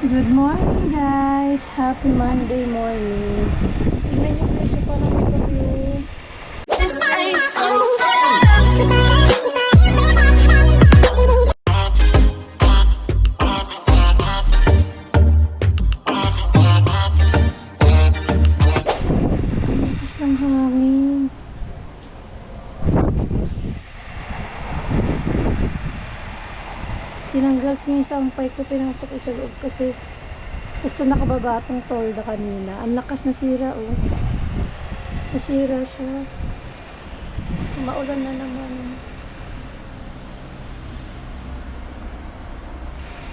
Good morning guys! Happy Monday morning! Tingnan nyo guys, yung parang may bagyo. Lakas ng hangin. Tinanggal ko yung sampay ko, pinasok ko sa loob kasi gusto nakababa itong tolda kanina. Ang lakas nasira oh. Nasira siya. Maulan na naman.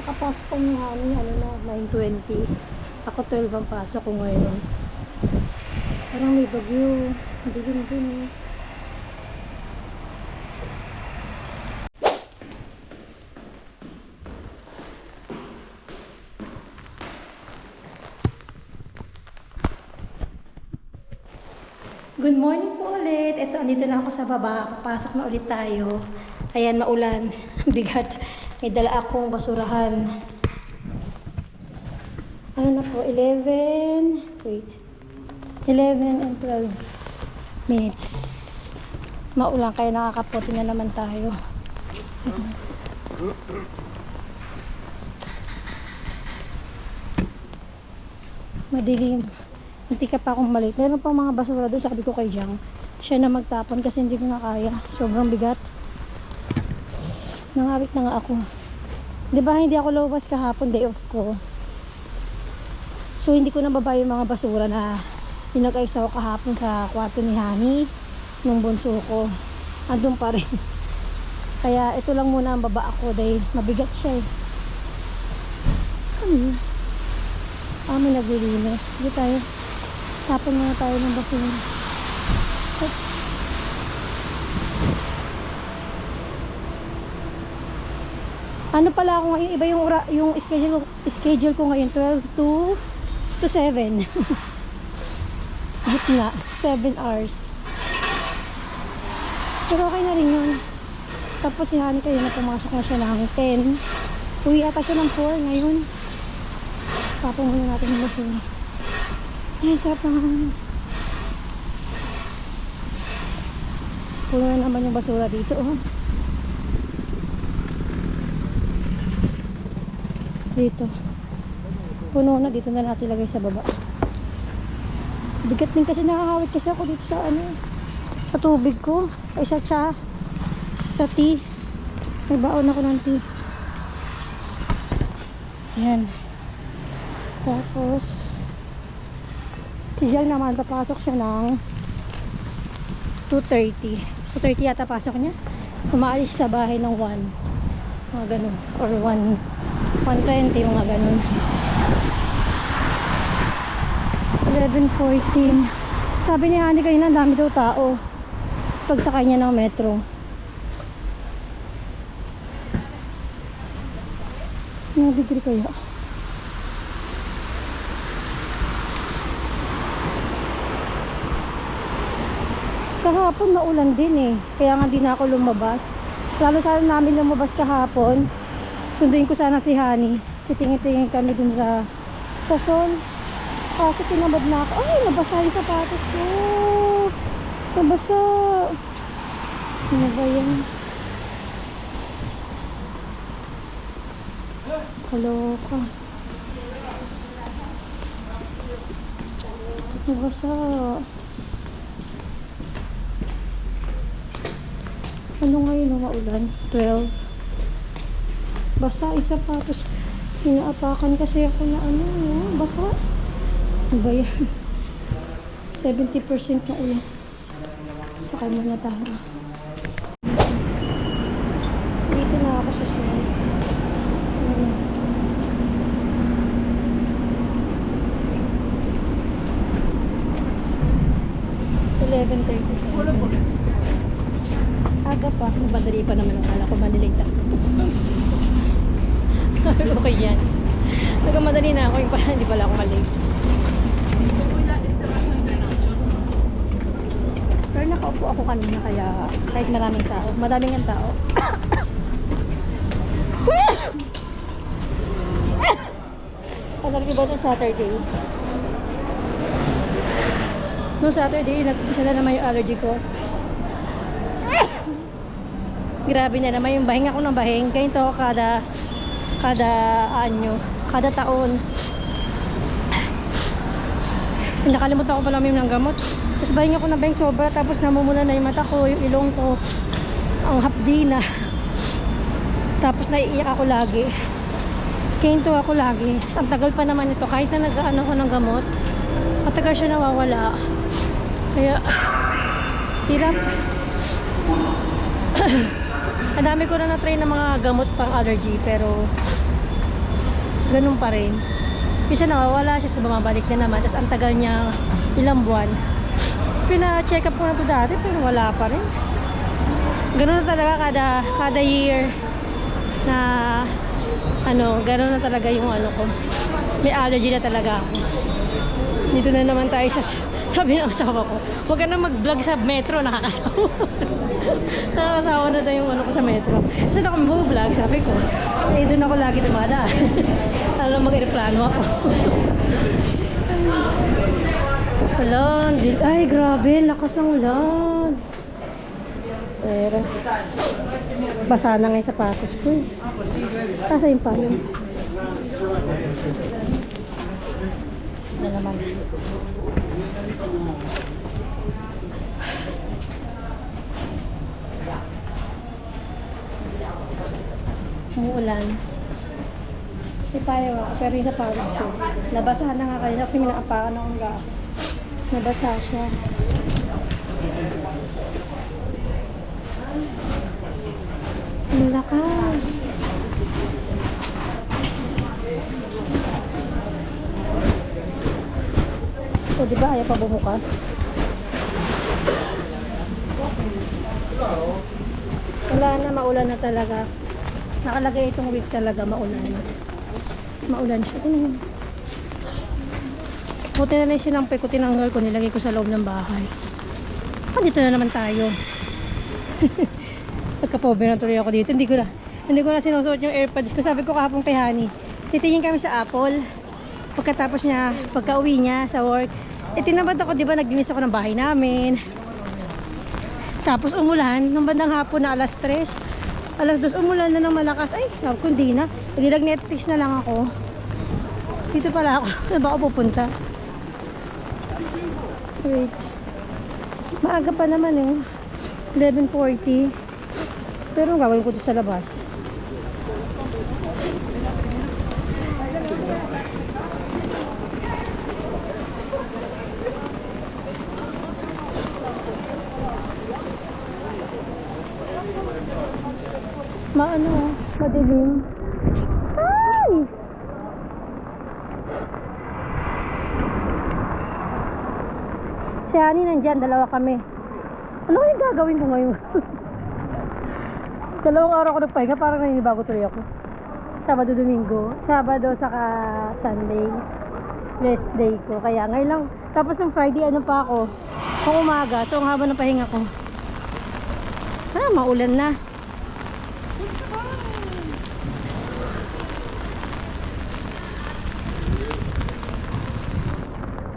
Nakapasok ko ni Honey, ano na, 9:20. Ako 12 ang pasok ko ngayon. Parang may bagyo. Dilim din eh. Good morning po ulit. Ito, andito na ako sa baba. Papasok na ulit tayo. Ayan, maulan. Bigat. May dala akong basurahan. Ano na po? 11 and 12 minutes. Maulan, kaya nakakaputi na naman tayo. Madilim. Hindi ka pa akong maliit. Meron pang mga basura doon. Sabi ko kay Jang, siya na magtapon kasi hindi ko na kaya. Sobrang bigat. Nangawit na nga ako. Diba hindi ako lumabas kahapon, day off ko. So hindi ko nababa yung mga basura na pinag-ayos ako kahapon sa kwarto ni Honey nung bunso ko. Andun pa rin. Kaya ito lang muna ang baba ako dahil mabigat siya eh. May naglilinis. Hindi tayo. Tapon muna tayo ng basura. Ano pala ako ngayon, iba yung schedule ko ngayon, 12 to 7. Gitna, 7 hours. Pero okay na rin yun. Tapos si Honey kayo na pumasok na siya ng 10. Uwi ata siya ng 4 ngayon. Tapon muna natin yung basura. Ay, sarap ng hangin. Puno na naman yung basura dito, oh. Dito. Puno na, dito na natin ilagay sa baba. Bigat din kasi nakakawit kasi ako dito sa sa tubig ko. Ay, sa tea. May baon ako ng tea. Ayan. Tapos si Jal naman, papasok siya ng 2:30. 2:30 yata pasok niya. Umaalis sa bahay ng 1. Mga ganun. Or 1:20, mga ganun. 11:14. Sabi ni Honey kanina, ang dami daw tao pagsakay niya ng metro. Mga degree kaya? Kahapon maulan din eh. Kaya nga di na ako lumabas. Lalo sana namin lumabas kahapon. Sunduin ko sana si Honey. Titingin-tingin kami dun sa sol. Kasi tinamad na ako. Ay, nabasa yung sapatos ko. Nabasa. Ano ba yan? Kaloka. Nabasa. Ano ngayon ang maulan? 12. Basa yung sapatos. Inaapakan kasi ako na basa. Ano ba yan? 70% na ulan. Sakay muna tayo. Dito na ako sa sunod. 11:37. Aga pa, madali pa naman ang kala ko, manilate ako. Okay yan. Nagkamadali na ako, yung pala hindi pala ako malate. Pero nakaupo ako kanina kaya kahit maraming tao, madaming ang tao. nag-iba ng Saturday. Noong Saturday, nag-umpisa na naman yung allergy ko. Grabe na naman yung bahing ako ng bahing. Ganito ako kada taon. Nakalimutan ko pala ng gamot. Tapos bahing ako ng bahing sobra. Tapos namumula na yung mata ko, yung ilong ko. Ang hapdi na. Tapos naiiyak ako lagi. Ganito ako lagi. Ang tagal pa naman ito. Kahit na nag-ano ko ng gamot, matagal siya nawawala. Kaya, hirap. Ang dami ko na na-try ng mga gamot pang allergy, pero ganun pa rin. Minsan nawawala siya, sa bumabalik na naman. Tapos ang tagal niya, ilang buwan. Pina-check up ko na ito dati, pero wala pa rin. Ganun na talaga kada year na gano'n na talaga yung ko. May allergy na talaga ako. Dito na naman tayo sa, sabi ng asawa ko, huwag ka na mag-vlog sa metro, nakakasawa. Nakakasawa na tayo yung ko sa metro. Saan ako mag-vlog, sabi ko. Doon ako lagi dumada. Alam, mag-replano ako. Ulan, ay grabe, lakas ng ulan. Pero, basa na nga yung sapatos ko. Asa yung payong? Na naman. Umuulan. Si payong ako, pero yung sapatos ko. Nabasahan na nga kanina kasi minaapakan akong gabi. Nabasa siya. Ang lakas. O, diba ayaw pa bumukas? Wala na, maulan na talaga. Nakalagay itong week talaga, maulan. Maulan siya. Buti na lang sinampay ko, tinanggal ko, nilagay ko sa loob ng bahay. Dito na naman tayo. Pagka-pobre na tuloy ako dito. Hindi ko na sinusuot yung AirPods ko. Sabi ko kahapon kay Honey, titingin kami sa Apple. Pagkatapos niya, pagka-uwi niya sa work, tinamad ako, di ba, naglinis ako ng bahay namin. Tapos umulan, nung bandang hapon na alas 3, alas 2, umulan na ng malakas. Ay, kundi na. Hindi, nag-Netflix na lang ako. Dito pala ako. Saan ba ako pupunta? Wait. Maaga pa naman 11:40. Pero gagawin ko ito sa labas. Madilim. Ay! Si Honey nandyan, dalawa kami. Ano kayong gagawin ko ngayon? Dalawang araw ko nagpahinga, parang naninibago tuloy ako. Sabado, Domingo. Sabado saka Sunday. Rest day ko. Kaya ngayon lang. Tapos ng Friday, pa ako? Kung umaga. So, ang haba ng pahinga ko. Maulan na.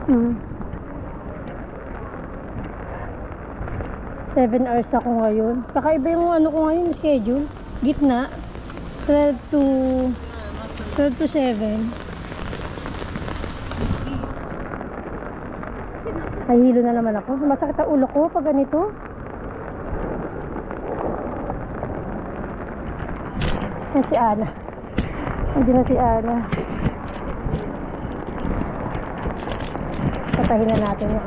Hmm. 7 hours ako ngayon. Kakaiba yung ko ngayon, schedule. Gitna. 12 to 7. Nahihilo na naman ako. Masakit ang ulo ko pag ganito. Yan si Ana. Hindi na si Ana. Patahin na natin yung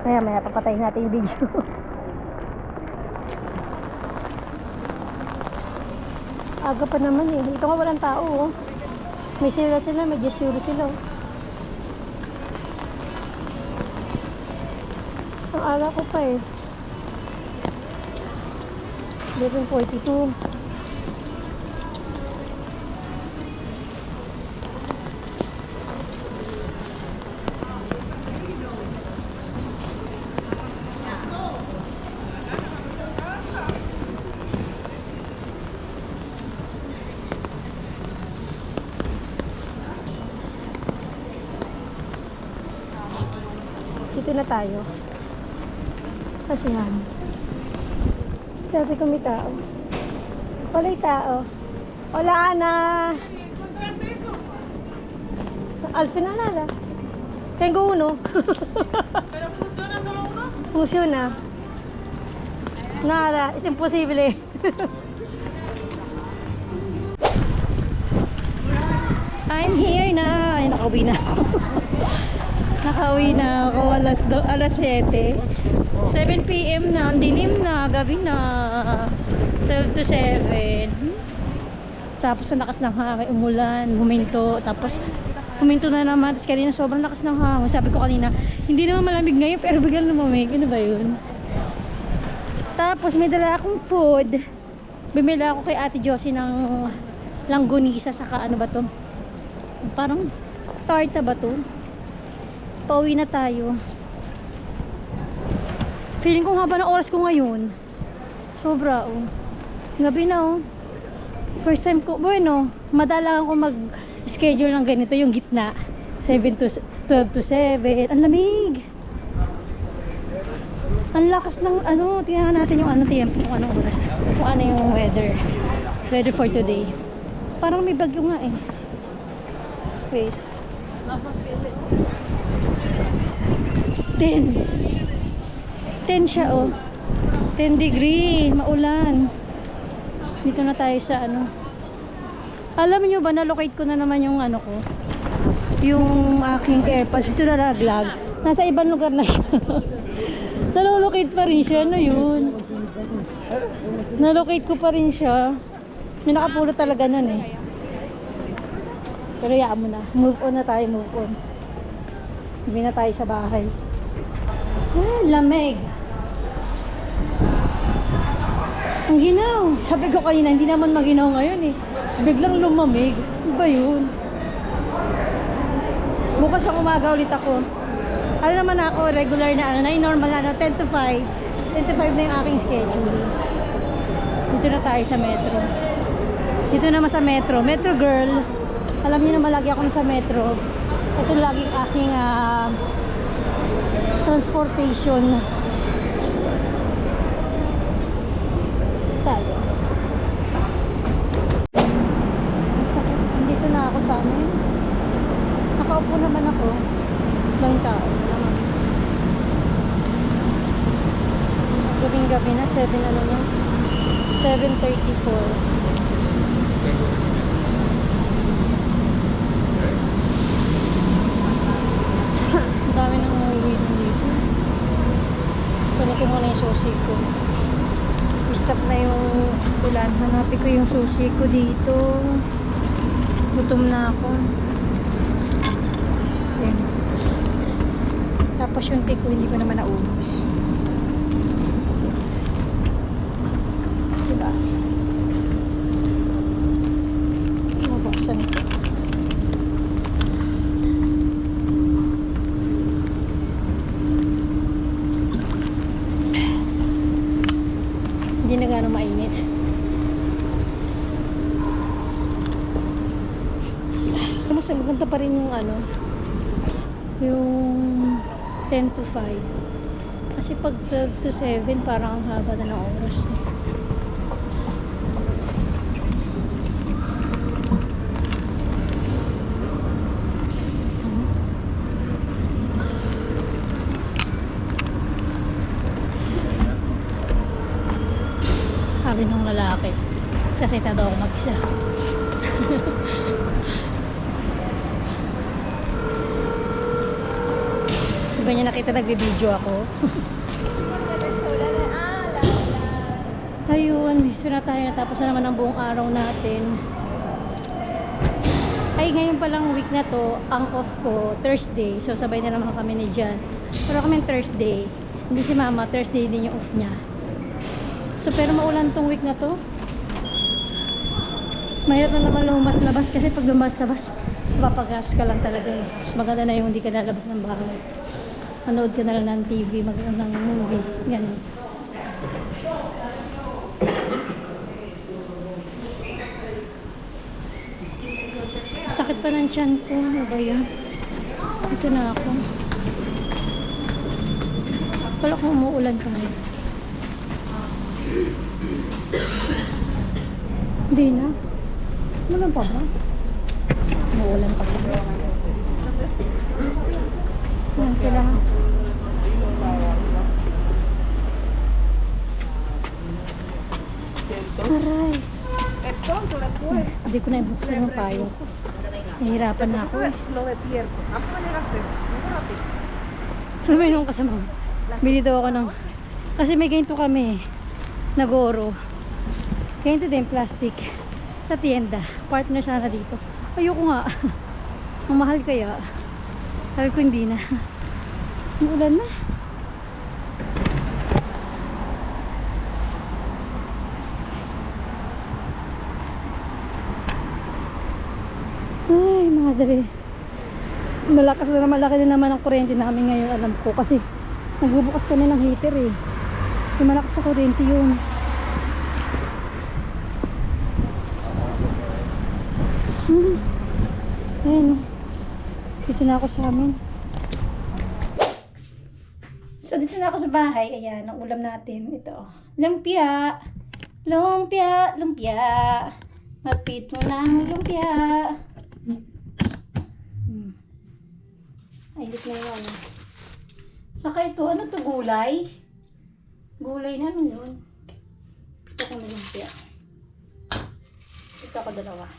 maya papatayin natin yung video. Aga pa naman Ito nga walang tao May sila, may gesture sila Ang aga ko pa 11:42. Dito na tayo. Kasihan. Sabi ko may tao. Wala'y tao. Hola, Ana! Alfin na nada. Tengo uno. ¿Pero funciona solo uno? Funciona. Nada, es imposible. I'm here na. Ay, nakauwi na ako. Nakauwi na ako alas 7. 7 p.m. na. Ang dilim na. Gabi na. 12 to 7. Tapos ang lakas ng hangin. Umulan. Huminto. Tapos huminto na naman. Tapos kanina sobrang lakas ng hangin. Sabi ko kanina, hindi naman malamig ngayon pero biglang lumamig. Ano ba yun? Tapos may dala akong food. Bumili ako kay Ate Josie ng langgonisa saka ano ba to? Parang tarta ba to? Pauwi na tayo. Feeling ko haba ng oras ko ngayon. Sobra oh. Gabi na oh. First time ko, bueno, madalang ako mag-schedule ng ganito yung gitna. 7 to 12 to 7. Ang lamig. Ang lakas ng ano, tingnan natin yung ano tempo, kung anong oras. Kung ano yung weather. Weather for today. Parang may bagyo nga eh. Wait. 10 siya oh. 10 degree, maulan. Dito na tayo sa ano. Alam niyo ba, na-locate ko na naman yung ano ko. Yung aking AirPods. Ito na naglag. Nasa ibang lugar na siya. Na-locate pa rin siya. Ano yun? Na-locate ko pa rin siya. May nakapulot talaga nun eh. Pero yaan mo na. Move on na tayo, move on. Hindi na tayo sa bahay. Ah, lamig. Ang ginaw. Sabi ko kanina, hindi naman maginaw ngayon eh. Biglang lumamig. Ano ba yun? Bukas pang umaga ulit ako. Ano naman ako, regular na ano, na normal na ano, 10 to 5. 10 to 5 na yung aking schedule. Dito na tayo sa metro. Dito naman sa metro. Metro girl. Alam niyo naman lagi ako sa metro. Ito laging aking transportation. Tayo. Sakit. Dito na ako sa amin. Nakaupo naman ako. Ibang tao. Gabing-gabi na. 7 ano na. 7:34. Ang dami nang umuwi dito. Kunin ko muna yung susi ko. Stop na yung ulan. Hanapin ko yung susi ko dito. Gutom na ako. Ayan. Tapos yung cake ko hindi ko naman naubos. Diba? Mabuksan ito. Hindi na gano'ng mainit. Mas maganda pa rin yung ano, yung 10 to 5. Kasi pag 12 to 7, parang ang haba na ng oras. Sabi nung lalaki, sasita daw ako mag-isa. Diba niya nakita nag-video ako? Ayun, dito na tayo. Tapos na naman ang buong araw natin. Ay, ngayon palang week na to, ang off ko, Thursday. So, sabay na naman kami ni Jan. Pero kami Thursday. Hindi si Mama, Thursday din yung off niya. So, pero maulan tong week na to. Mahirap na naman lumabas-labas kasi pag lumabas-labas, papagas ka lang talaga eh. Mas maganda na yung hindi ka lalabas ng bahay. Manood ka na lang ng TV, magandang movie. Ganun. Sakit pa ng tiyan ko. Ano ba yan? Ito na ako. Wala kung umuulan kami. Hindi na. Ano pa ba? Umuulan pa kami. Yan, kailangan. Aray. Hindi ko na ibuksan yung payong ko. Nahihirapan na ako eh. Lo de Pierco. ¿A cómo llegas esto? Muy rápido. Sabi nung kasama ko, bili daw ako ng... Kasi may ganito kami, Nagoro. Ganito din, plastic. Sa tienda. Partner siya na dito. Ayoko nga. Ang mahal kaya. Sabi ko hindi na. Ang ulan na. Ay, madre. Malakas na malaki na naman ang kuryente namin ngayon, alam ko. Kasi nagbubukas kami ng heater eh. Yung malakas sa kuryente yun. Ayan o. Dito na ako sa amin. So dito na ako sa bahay. Ayan, ang ulam natin. Ito. Lumpia. Lumpia. Lumpia. Mapit mo ng lumpia. Ay, lit na yun. Saka ito, ano to, gulay? Gulay na, ano yun? Ito ko na lumpia. Ito ako dalawa.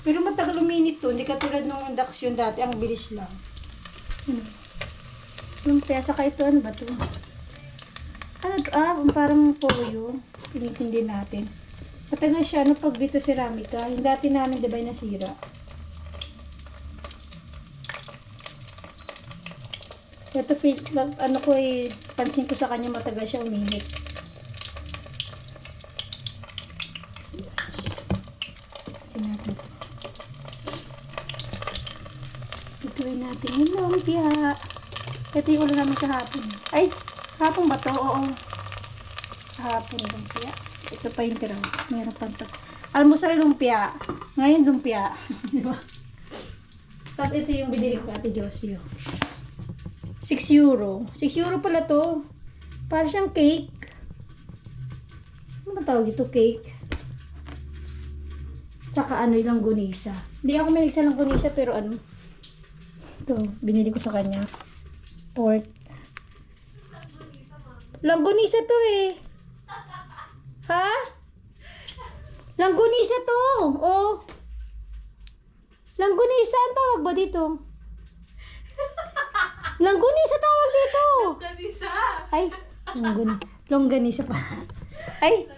Pero matagal uminit to, hindi katulad nung induction dati, ang bilis lang. Lumpia, saka ito, ano ba to? Ano to? Parang toyo. Tinitindi natin. Matagal siya, ano pag dito ceramika. Yung dati namin, diba, nasira. Ito, ano ko eh, pansin ko sa kanya, matagal siya uminit. Ituloy natin yung lumpia. Ito yung ulo namin kahapon. Ay, kahapon ba to? Oo. Kahapon lumpia. Ito pa yung tira. Meron pa ito. Almusal lumpia. Ngayon lumpia. Diba? Tapos ito yung binili ko Ate Josie. 6 euro. 6 euro pala to. Para siyang cake. Ano tawag dito? Cake. Saka ano yung langgunisa. Hindi ako may sa langgunisa pero ano. Ito. Binili ko sa kanya. Pork. Langgunisa to eh. Ha? Langgunisa to. Oh. Langgunisa ang tawag ba dito? Langgunisa tawag dito. Longganisa. Ay, longganisa pa. Ay,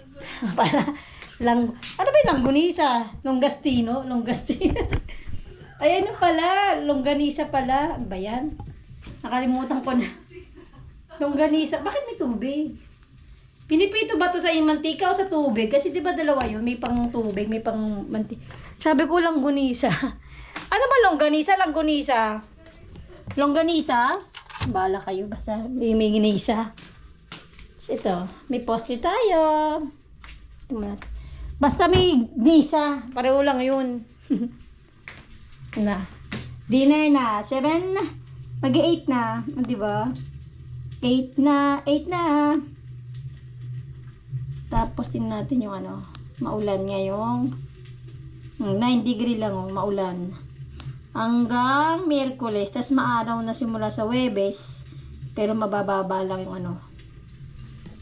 pala. Ano ba yung langgunisa? Longgastino? Longgastino. Ay, ano pala? Longganisa pala. Ano ba yan? Nakalimutan ko na. Longganisa. Bakit may tubig? Pinipito ba to sa mantika o sa tubig? Kasi di ba dalawa yun? May pang tubig, may pang mantika. Sabi ko langgunisa. Ano ba longganisa? Langgunisa? Longganisa? Bala kayo. Basta may ginisa. Ito. May postre tayo. Basta may nisa. Pareho lang yun. Na. Dinner na. 7. Mag-8 na. Di ba? 8 na. 8 na. Tapos tingnan natin yung ano, maulan ngayong 9 degree lang oh, maulan. Hanggang Miyerkules, tas maaraw na simula sa Huwebes, pero mabababa lang yung ano.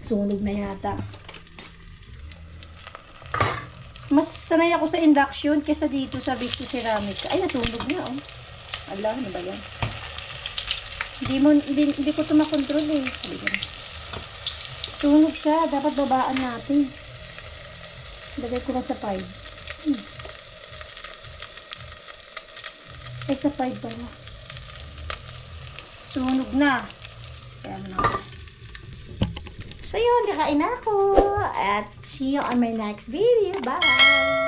Sunog na yata. Mas sanay ako sa induction kaysa dito sa Victor Ceramic. Ay, nasunog na oh. Ala, ano ba yan? Hindi ko ito makontrol eh. Sabi ko na. Sunog siya. Dapat babaan natin. Lagay ko lang sa 5. Ay, sa 5 pala. Sunog na. Kaya mo na ako. So yun, kakain na ako. At see you on my next video. Bye!